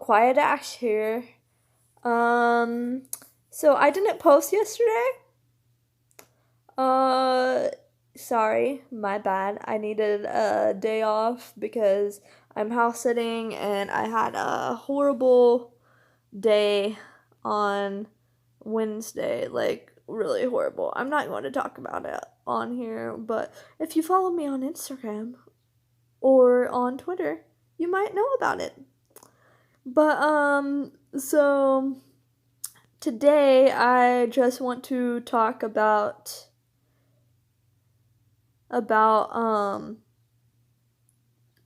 Quiet Ash here. So I didn't post yesterday. Uh, Sorry, my bad. I needed a day off because I'm house sitting and I had a horrible day on Wednesday. Like, really horrible. I'm not going to talk about it on here, but if you follow me on Instagram or on Twitter, you might know about it. But, so today I just want to talk about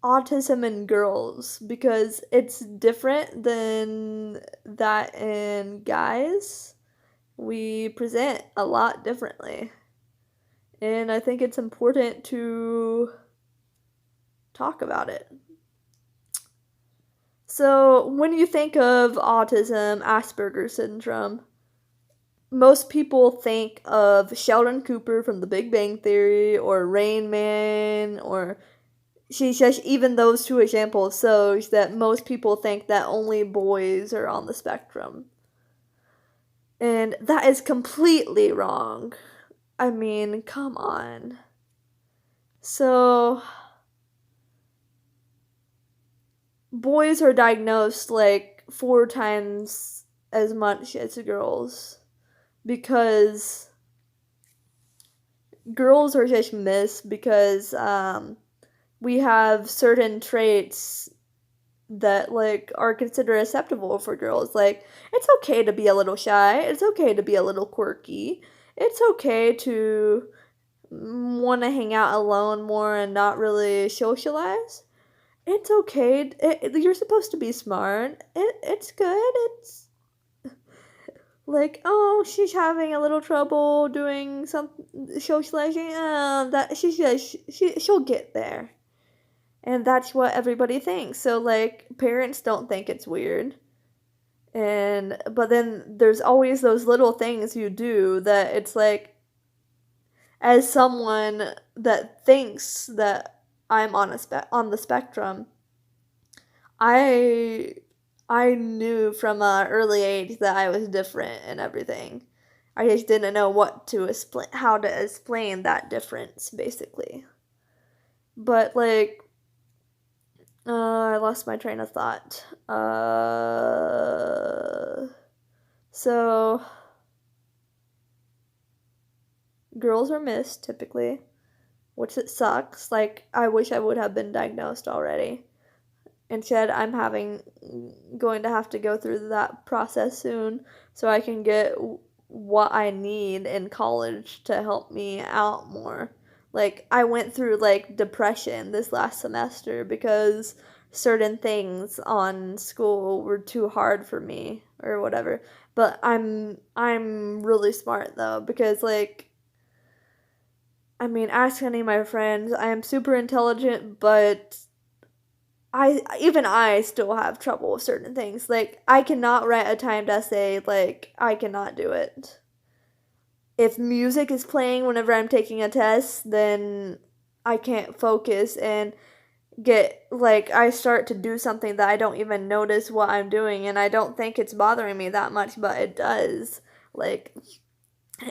autism in girls because it's different than that in guys. We present a lot differently. And I think it's important to talk about it. So, when you think of autism, Asperger's syndrome, most people think of Sheldon Cooper from The Big Bang Theory or Rain Man, or she says even those two examples shows that most people think that only boys are on the spectrum. And that is completely wrong. I mean, come on. So, boys are diagnosed like 4 times as much as girls because girls are just missed because we have certain traits that like are considered acceptable for girls. Like, it's okay to be a little shy, it's okay to be a little quirky, it's okay to want to hang out alone more and not really socialize. It's okay. You're supposed to be smart. It's good. It's like, oh, she's having a little trouble doing some socializing. That she'll get there, and that's what everybody thinks. So like, parents don't think it's weird, but then there's always those little things you do that it's like, as someone that thinks that I'm on the spectrum, I I knew from an early age that I was different and everything. I just didn't know how to explain that difference, basically. But like, I lost my train of thought. So girls are missed typically, which it sucks. Like, I wish I would have been diagnosed already. Instead, going to have to go through that process soon so I can get what I need in college to help me out more. Like, I went through like depression this last semester because certain things on school were too hard for me or whatever. But I'm really smart though, because like, I mean, ask any of my friends, I am super intelligent, but I still have trouble with certain things. Like, I cannot write a timed essay. Like, I cannot do it. If music is playing whenever I'm taking a test, then I can't focus and I start to do something that I don't even notice what I'm doing, and I don't think it's bothering me that much, but it does. Like,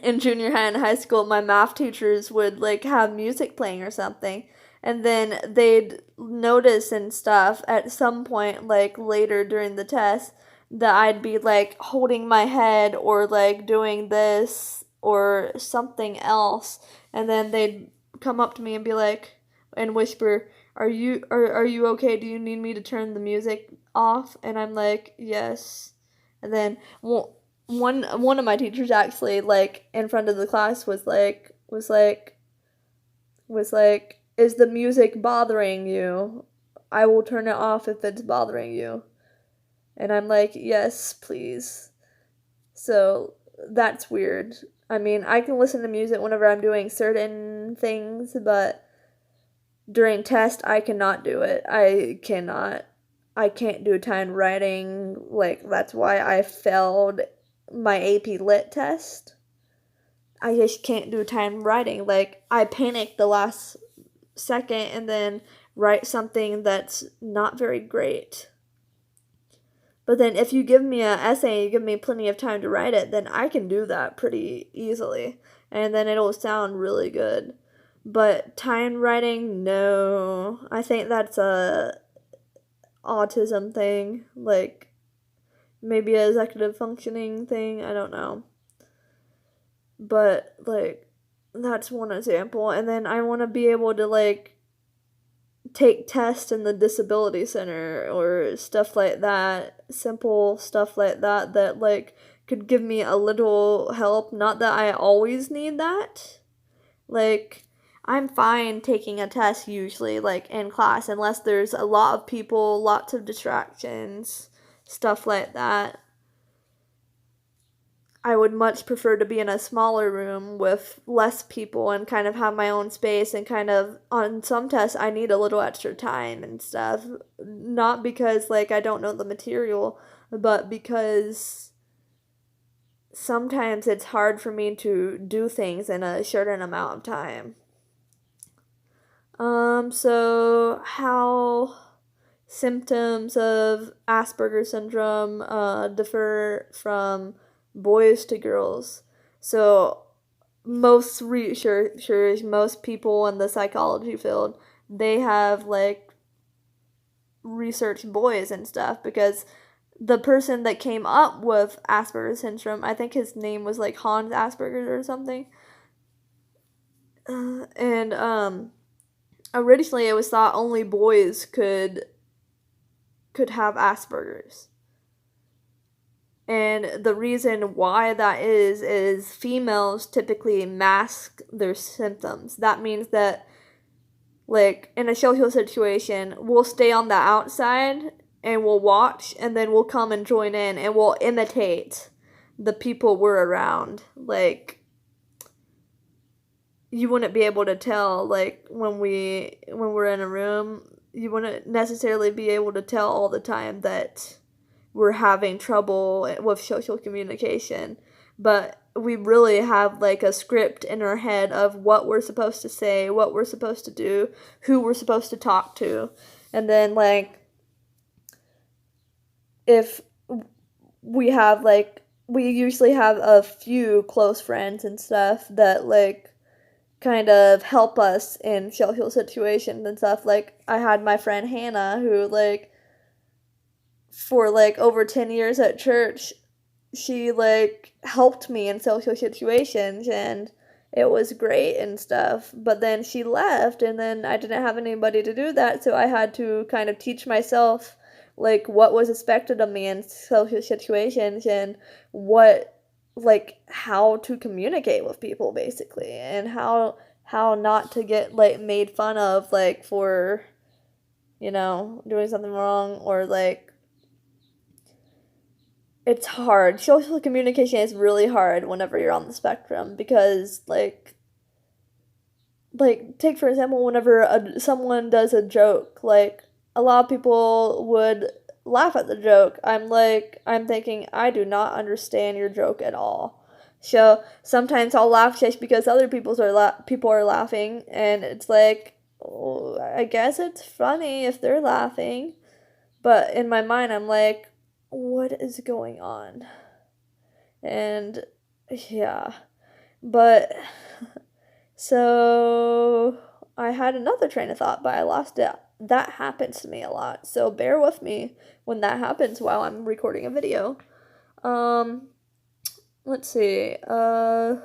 in junior high and high school, my math teachers would like have music playing or something, and then they'd notice and stuff at some point, like later during the test, that I'd be like holding my head or like doing this or something else, and then they'd come up to me and be like, and whisper, are you okay? Do you need me to turn the music off? And I'm like, yes. And then, well, one of my teachers actually, like, in front of the class was like, is the music bothering you? I will turn it off if it's bothering you. And I'm like, yes, please. So that's weird. I mean, I can listen to music whenever I'm doing certain things, but during test I cannot do it. I can't do timed writing. Like, that's why I failed my AP Lit test. I just can't do timed writing. Like, I panic the last second and then write something that's not very great. But then if you give me an essay and you give me plenty of time to write it, then I can do that pretty easily. And then it'll sound really good. But timed writing, no. I think that's a autism thing. Like, maybe an executive functioning thing. I don't know. But, like, that's one example. And then I want to be able to, like, take tests in the disability center or stuff like that, simple stuff like that, that like could give me a little help. Not that I always need that. Like, I'm fine taking a test usually, like in class, unless there's a lot of people, lots of distractions, stuff like that. I would much prefer to be in a smaller room with less people and kind of have my own space, and kind of on some tests I need a little extra time and stuff. Not because like I don't know the material, but because sometimes it's hard for me to do things in a certain amount of time. So how symptoms of Asperger's syndrome differ from boys to girls. So most researchers, most people in the psychology field, they have like researched boys and stuff, because the person that came up with Asperger's syndrome, I think his name was like Hans Asperger or something. And originally it was thought only boys could have Asperger's. And the reason why that is females typically mask their symptoms. That means that, like, in a social situation, we'll stay on the outside and we'll watch, and then we'll come and join in, and we'll imitate the people we're around. Like, you wouldn't be able to tell, like, when we're in a room, you wouldn't necessarily be able to tell all the time that we're having trouble with social communication, but we really have like a script in our head of what we're supposed to say, what we're supposed to do, who we're supposed to talk to. And then like if we have like, we usually have a few close friends and stuff that like kind of help us in social situations and stuff. Like I had my friend Hannah, who like for like over 10 years at church, she like helped me in social situations, and it was great and stuff. But then she left, and then I didn't have anybody to do that, so I had to kind of teach myself like what was expected of me in social situations, and what, like, how to communicate with people basically, and how not to get like made fun of, like, for, you know, doing something wrong, or like, it's hard. Social communication is really hard whenever you're on the spectrum, because take for example, whenever someone does a joke, like a lot of people would laugh at the joke. I'm thinking, I do not understand your joke at all. So sometimes I'll laugh just because other people are laughing, and it's like, oh, I guess it's funny if they're laughing, but in my mind I'm like, what is going on? And yeah, but so I had another train of thought, but I lost it. That happens to me a lot, so bear with me when that happens while I'm recording a video. Let's see. Oh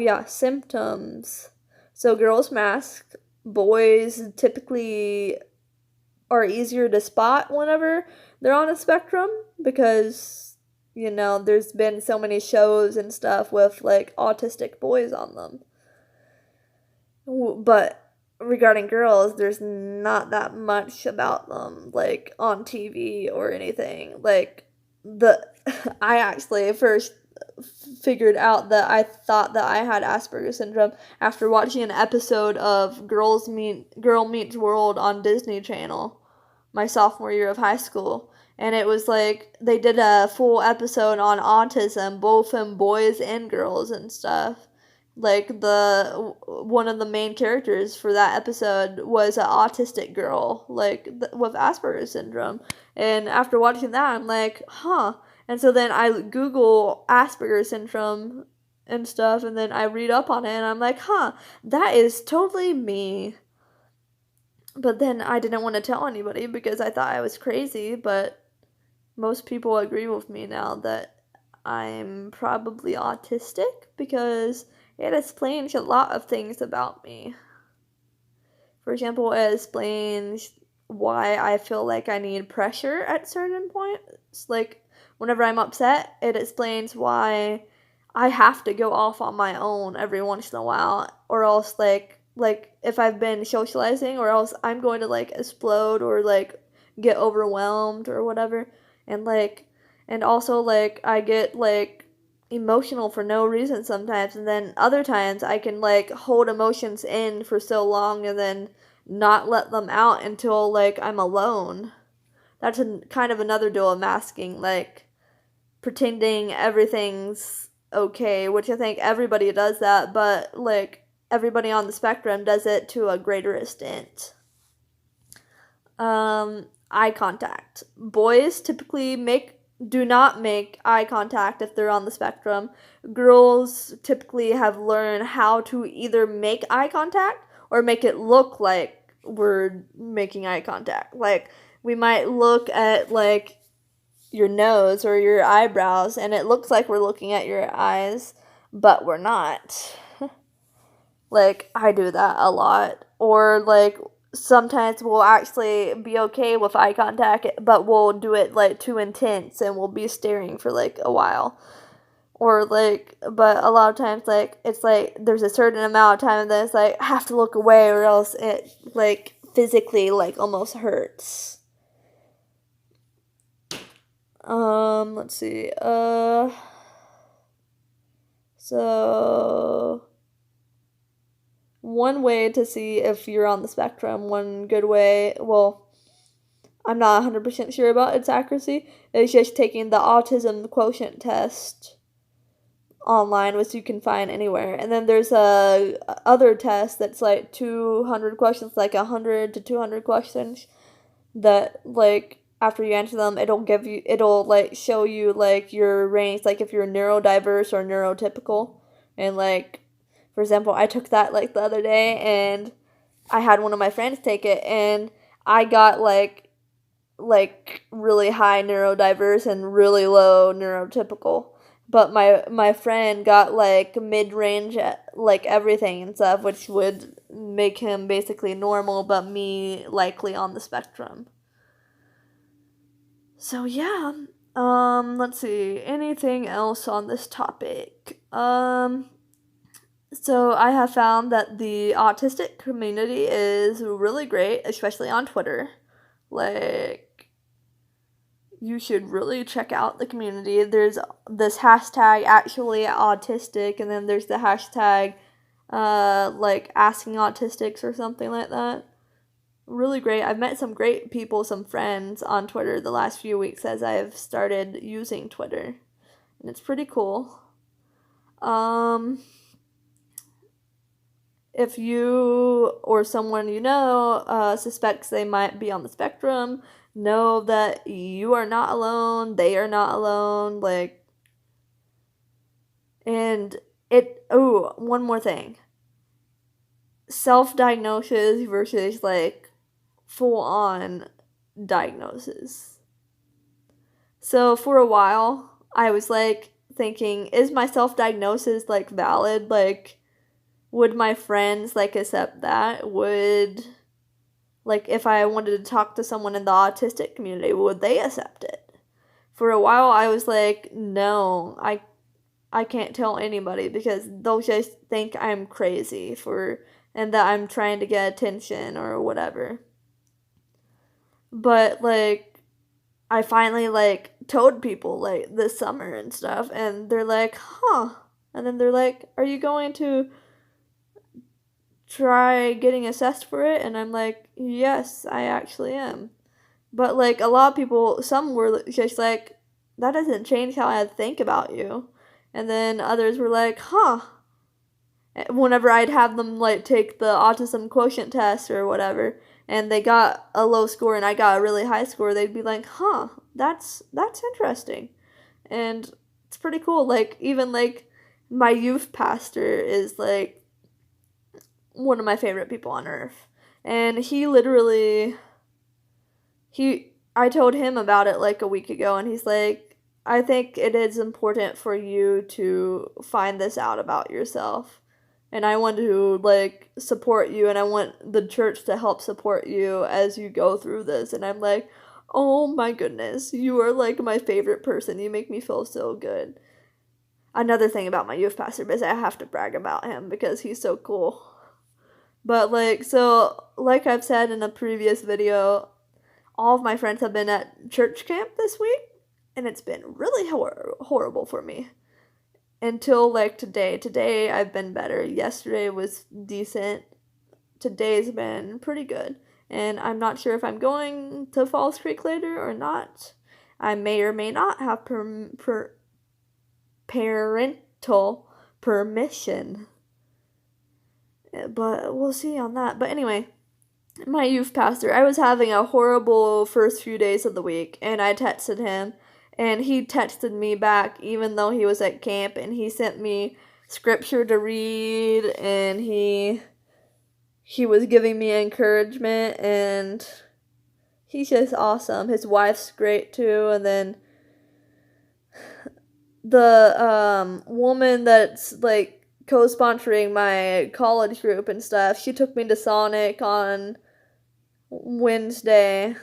yeah, symptoms. So girls mask, boys typically are easier to spot whenever they're on a spectrum, because, you know, there's been so many shows and stuff with like autistic boys on them. But regarding girls, there's not that much about them like on TV or anything. Like I actually first figured out that I thought that I had Asperger's syndrome after watching an episode of Girl Meets World on Disney Channel my sophomore year of high school. And it was like they did a full episode on autism, both in boys and girls and stuff. Like one of the main characters for that episode was an autistic girl, like with Asperger's syndrome. And after watching that, I'm like, huh. And so then I Google Asperger's syndrome and stuff, and then I read up on it, and I'm like, huh, that is totally me. But then I didn't want to tell anybody because I thought I was crazy, but most people agree with me now that I'm probably autistic because it explains a lot of things about me. For example, it explains why I feel like I need pressure at certain points. Like, whenever I'm upset, it explains why I have to go off on my own every once in a while, or else, like if I've been socializing, or else I'm going to, like, explode or, like, get overwhelmed or whatever. And, like, and also, like, I get, like, emotional for no reason sometimes, and then other times I can, like, hold emotions in for so long and then not let them out until, like, I'm alone. That's kind of another dual of masking, like pretending everything's okay, which I think everybody does that, but, like, everybody on the spectrum does it to a greater extent. Eye contact. Boys typically do not make eye contact if they're on the spectrum. Girls typically have learned how to either make eye contact or make it look like we're making eye contact. Like, we might look at, like, your nose or your eyebrows, and it looks like we're looking at your eyes, but we're not. Like, I do that a lot. Or, like, sometimes we'll actually be okay with eye contact, but we'll do it, like, too intense, and we'll be staring for, like, a while. Or, like, but a lot of times, like, it's, like, there's a certain amount of time that it's, like, I have to look away or else it, like, physically, like, almost hurts. Let's see, so one way to see if you're on the spectrum, one good way, well, I'm not 100% sure about its accuracy, is just taking the autism quotient test online, which you can find anywhere. And then there's a other test that's like 200 questions, like 100 to 200 questions that, like, after you answer them, it'll like show you, like, your range, like if you're neurodiverse or neurotypical. And, like, for example, I took that, like, the other day, and I had one of my friends take it, and I got like really high neurodiverse and really low neurotypical. But my friend got, like, mid-range, like, everything and stuff, which would make him basically normal, but me likely on the spectrum. So yeah, let's see, anything else on this topic? So I have found that the autistic community is really great, especially on Twitter. Like, you should really check out the community. There's this hashtag actually autistic, and then there's the hashtag like asking autistics or something like that. Really great. I've met some great people, some friends on Twitter the last few weeks as I've started using Twitter. And it's pretty cool. If you or someone you know suspects they might be on the spectrum, know that you are not alone, they are not alone, like, and one more thing. Self-diagnosis versus, like, full-on diagnosis. So for a while, I was, like, thinking, is my self-diagnosis, like, valid? Like, would my friends, like, accept that? Would, like, if I wanted to talk to someone in the autistic community, would they accept it? For a while, I was like, no, I can't tell anybody because they'll just think I'm crazy and that I'm trying to get attention or whatever. But, like, I finally, like, told people, like, this summer and stuff, and they're like, huh. And then they're like, are you going to try getting assessed for it? And I'm like, yes, I actually am. But, like, a lot of people, some were just like, that doesn't change how I think about you. And then others were like, huh. whenever I'd have them like take the autism quotient test or whatever, and they got a low score and I got a really high score, they'd be like, "Huh, that's interesting," and it's pretty cool. Like even like my youth pastor is like one of my favorite people on earth, and I told him about it like a week ago, and he's like, I think it is important for you to find this out about yourself. And I want to like support you, and I want the church to help support you as you go through this. And I'm like, oh my goodness, you are like my favorite person. You make me feel so good. Another thing about my youth pastor is I have to brag about him because he's so cool. But like I've said in a previous video, all of my friends have been at church camp this week, and it's been really horrible for me. Until like today. Today I've been better. Yesterday was decent. Today's been pretty good. And I'm not sure if I'm going to Falls Creek later or not. I may or may not have parental permission. But we'll see on that. But anyway, my youth pastor, I was having a horrible first few days of the week, and I texted him, and he texted me back even though he was at camp, and he sent me scripture to read, and he was giving me encouragement, and he's just awesome. His wife's great too, and then the woman that's like co-sponsoring my college group and stuff, she took me to Sonic on Wednesday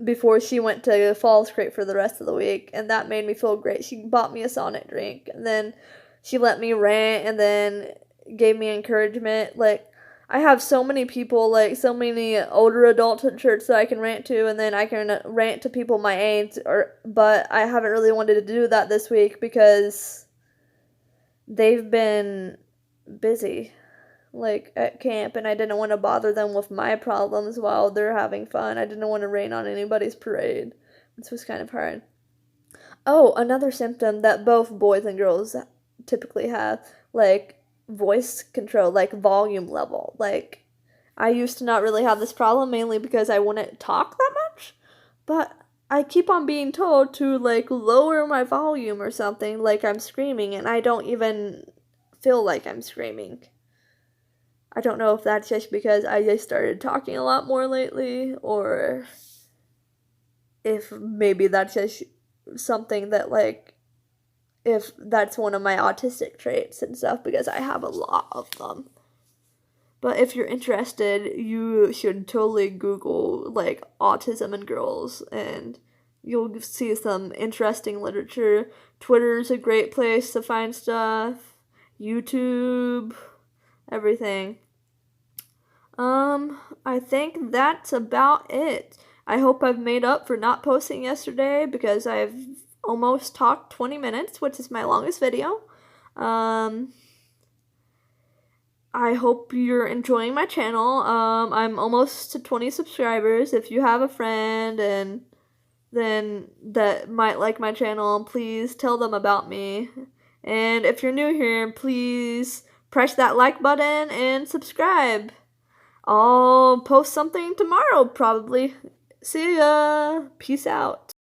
before she went to Falls Creek for the rest of the week, and that made me feel great. She bought me a Sonic drink, and then she let me rant, and then gave me encouragement. Like, I have so many people, like, so many older adults at church that I can rant to, and then I can rant to people my age, but I haven't really wanted to do that this week because they've been busy, like, at camp, and I didn't want to bother them with my problems while they're having fun. I didn't want to rain on anybody's parade. This was kind of hard. Oh, another symptom that both boys and girls typically have, like, voice control, like, volume level. Like, I used to not really have this problem, mainly because I wouldn't talk that much, but I keep on being told to, like, lower my volume or something, like I'm screaming, and I don't even feel like I'm screaming. I don't know if that's just because I just started talking a lot more lately, or if maybe that's just something that, like, if that's one of my autistic traits and stuff, because I have a lot of them. But if you're interested, you should totally Google, like, autism in girls, and you'll see some interesting literature. Twitter's a great place to find stuff. YouTube, everything. I think that's about it. I hope I've made up for not posting yesterday, because I've almost talked 20 minutes, which is my longest video. I hope you're enjoying my channel. I'm almost to 20 subscribers. If you have a friend and then that might like my channel, please tell them about me. And if you're new here, please press that like button and subscribe. I'll post something tomorrow, probably. See ya. Peace out.